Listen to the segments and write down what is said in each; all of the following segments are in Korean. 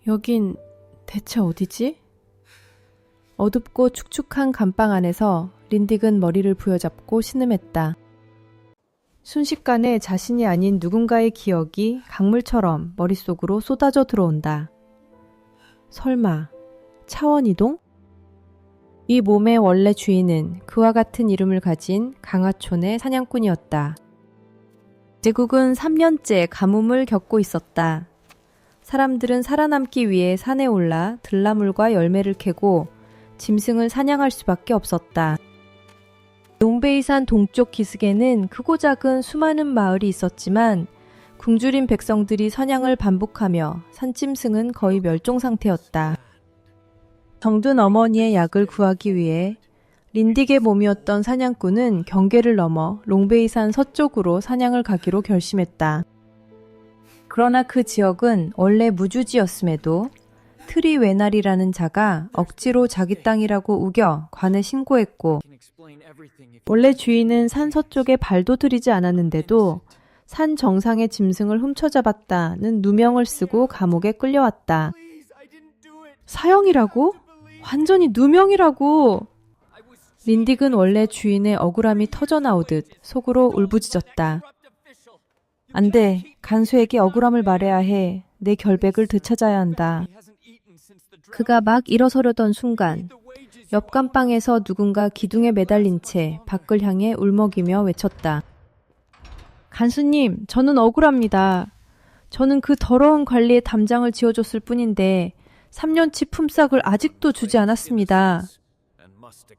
여긴 대체 어디지? 어둡고 축축한 감방 안에서 린딕은 머리를 부여잡고 신음했다. 순식간에 자신이 아닌 누군가의 기억이 강물처럼 머릿속으로 쏟아져 들어온다. 설마 차원이동? 이 몸의 원래 주인은 그와 같은 이름을 가진 강하촌의 사냥꾼이었다. 제국은 3년째 가뭄을 겪고 있었다. 사람들은 살아남기 위해 산에 올라 들나물과 열매를 캐고 짐승을 사냥할 수밖에 없었다. 롱베이산 동쪽 기슭에는 크고 작은 수많은 마을이 있었지만 굶주린 백성들이 사냥을 반복하며 산짐승은 거의 멸종 상태였다. 정든 어머니의 약을 구하기 위해 린딕의 몸이었던 사냥꾼은 경계를 넘어 롱베이산 서쪽으로 사냥을 가기로 결심했다. 그러나 그 지역은 원래 무주지였음에도 트리웨날이라는 자가 억지로 자기 땅이라고 우겨 관에 신고했고, 원래 주인은 산 서쪽에 발도 들이지 않았는데도 산 정상의 짐승을 훔쳐잡았다는 누명을 쓰고 감옥에 끌려왔다. 사형이라고? 완전히 누명이라고! 린딕은 원래 주인의 억울함이 터져나오듯 속으로 울부짖었다. 안 돼. 간수에게 억울함을 말해야 해. 내 결백을 되찾아야 한다. 그가 막 일어서려던 순간 옆 감방에서 누군가 기둥에 매달린 채 밖을 향해 울먹이며 외쳤다. 간수님, 저는 억울합니다. 저는 그 더러운 관리의 담장을 지어줬을 뿐인데 3년치 품삯을 아직도 주지 않았습니다.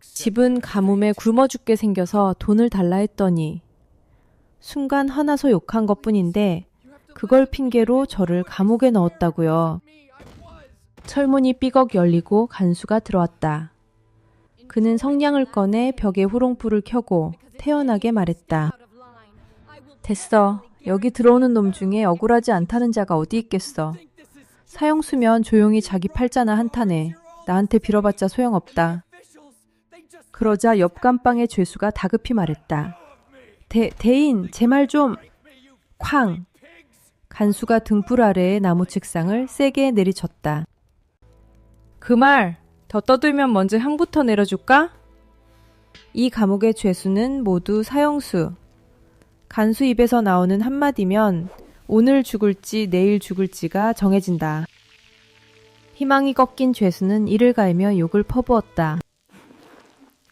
집은 가뭄에 굶어 죽게 생겨서 돈을 달라 했더니 순간 화나서 욕한 것뿐인데 그걸 핑계로 저를 감옥에 넣었다고요. 철문이 삐걱 열리고 간수가 들어왔다. 그는 성냥을 꺼내 벽에 후롱불을 켜고 태연하게 말했다. 됐어. 여기 들어오는 놈 중에 억울하지 않다는 자가 어디 있겠어. 사형수면 조용히 자기 팔자나 한탄해. 나한테 빌어봤자 소용없다. 그러자 옆 감방의 죄수가 다급히 말했다. 대인, 제 말 좀... 쾅! 간수가 등불 아래의 나무 책상을 세게 내리쳤다. 그 말! 더 떠들면 먼저 향부터 내려줄까? 이 감옥의 죄수는 모두 사형수. 간수 입에서 나오는 한마디면 오늘 죽을지 내일 죽을지가 정해진다. 희망이 꺾인 죄수는 이를 갈며 욕을 퍼부었다.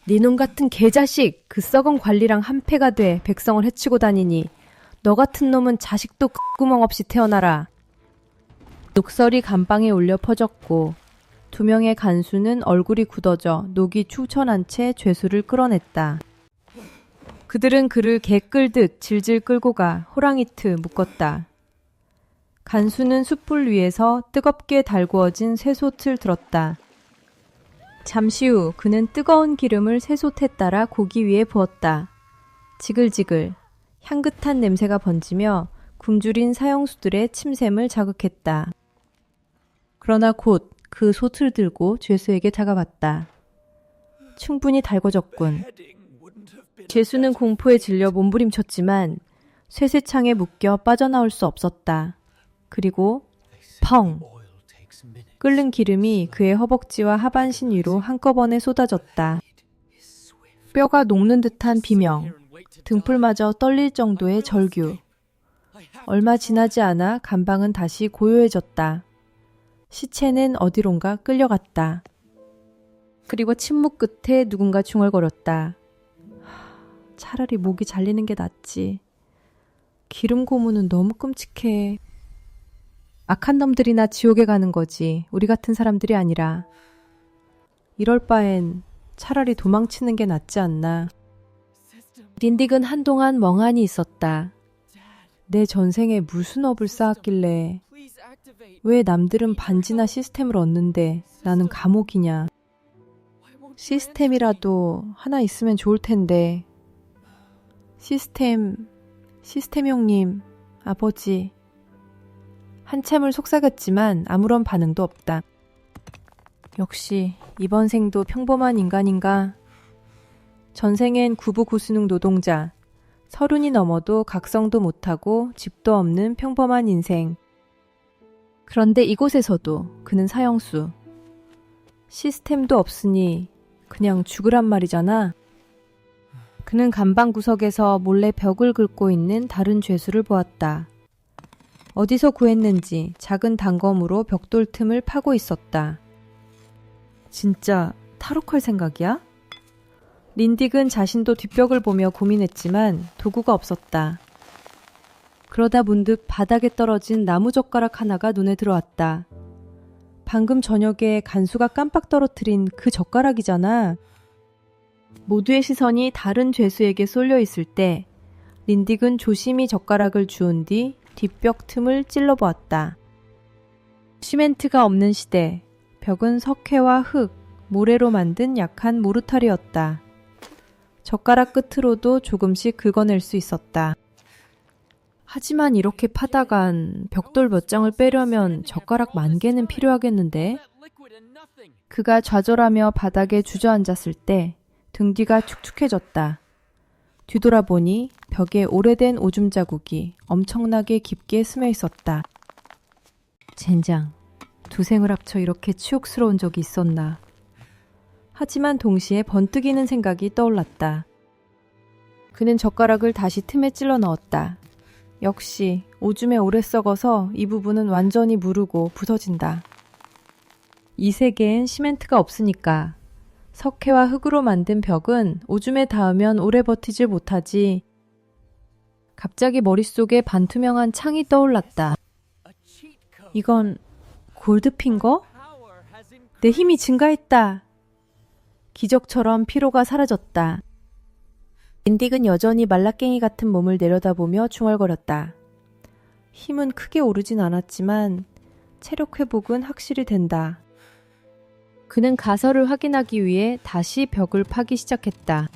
니놈 같은 개자식! 그 썩은 관리랑 한패가 돼 백성을 해치고 다니니 너 같은 놈은 자식도 콧구멍 없이 태어나라. 욕설이 감방에 울려 퍼졌고 2명의 간수는 얼굴이 굳어져 녹이 추천한 채 죄수를 끌어냈다. 그들은 그를 개 끌듯 질질 끌고 가 호랑이트 묶었다. 간수는 숯불 위에서 뜨겁게 달구어진 쇠솥을 들었다. 잠시 후 그는 뜨거운 기름을 쇠솥에 따라 고기 위에 부었다. 지글지글 향긋한 냄새가 번지며 굶주린 사형수들의 침샘을 자극했다. 그러나 곧 그 솥을 들고 죄수에게 다가갔다. 충분히 달궈졌군. 죄수는 공포에 질려 몸부림쳤지만 쇠쇠창에 묶여 빠져나올 수 없었다. 그리고 펑! 끓는 기름이 그의 허벅지와 하반신 위로 한꺼번에 쏟아졌다. 뼈가 녹는 듯한 비명, 등불마저 떨릴 정도의 절규. 얼마 지나지 않아 감방은 다시 고요해졌다. 시체는 어디론가 끌려갔다. 그리고 침묵 끝에 누군가 중얼거렸다. 차라리 목이 잘리는 게 낫지. 기름 고문은 너무 끔찍해. 악한 놈들이나 지옥에 가는 거지. 우리 같은 사람들이 아니라. 이럴 바엔 차라리 도망치는 게 낫지 않나. 린딕은 한동안 멍하니 있었다. 내 전생에 무슨 업을 쌓았길래 왜 남들은 반지나 시스템을 얻는데 나는 감옥이냐. 시스템이라도 하나 있으면 좋을 텐데. 시스템 형님, 아버지. 한참을 속삭였지만 아무런 반응도 없다. 역시 이번 생도 평범한 인간인가? 전생엔 구부고수능 노동자, 30이 넘어도 각성도 못하고 집도 없는 평범한 인생. 그런데 이곳에서도 그는 사형수. 시스템도 없으니 그냥 죽으란 말이잖아. 그는 간방 구석에서 몰래 벽을 긁고 있는 다른 죄수를 보았다. 어디서 구했는지 작은 단검으로 벽돌 틈을 파고 있었다. 진짜 탈옥할 생각이야? 린딕은 자신도 뒷벽을 보며 고민했지만 도구가 없었다. 그러다 문득 바닥에 떨어진 나무젓가락 하나가 눈에 들어왔다. 방금 저녁에 간수가 깜빡 떨어뜨린 그 젓가락이잖아. 모두의 시선이 다른 죄수에게 쏠려 있을 때 린딕은 조심히 젓가락을 주운 뒤 뒷벽 틈을 찔러보았다. 시멘트가 없는 시대, 벽은 석회와 흙, 모래로 만든 약한 모르타리였다. 젓가락 끝으로도 조금씩 긁어낼 수 있었다. 하지만 이렇게 파다간 벽돌 몇 장을 빼려면 젓가락 10,000개는 필요하겠는데? 그가 좌절하며 바닥에 주저앉았을 때 등 뒤가 축축해졌다. 뒤돌아보니 벽에 오래된 오줌 자국이 엄청나게 깊게 스며 있었다. 젠장, 두 생을 합쳐 이렇게 치욕스러운 적이 있었나. 하지만 동시에 번뜩이는 생각이 떠올랐다. 그는 젓가락을 다시 틈에 찔러 넣었다. 역시 오줌에 오래 썩어서 이 부분은 완전히 무르고 부서진다. 이 세계엔 시멘트가 없으니까 석회와 흙으로 만든 벽은 오줌에 닿으면 오래 버티질 못하지. 갑자기 머릿속에 반투명한 창이 떠올랐다. 이건 골드핑거? 내 힘이 증가했다. 기적처럼 피로가 사라졌다. 린딕은 여전히 말라깽이 같은 몸을 내려다보며 중얼거렸다. 힘은 크게 오르진 않았지만 체력 회복은 확실히 된다. 그는 가설을 확인하기 위해 다시 벽을 파기 시작했다.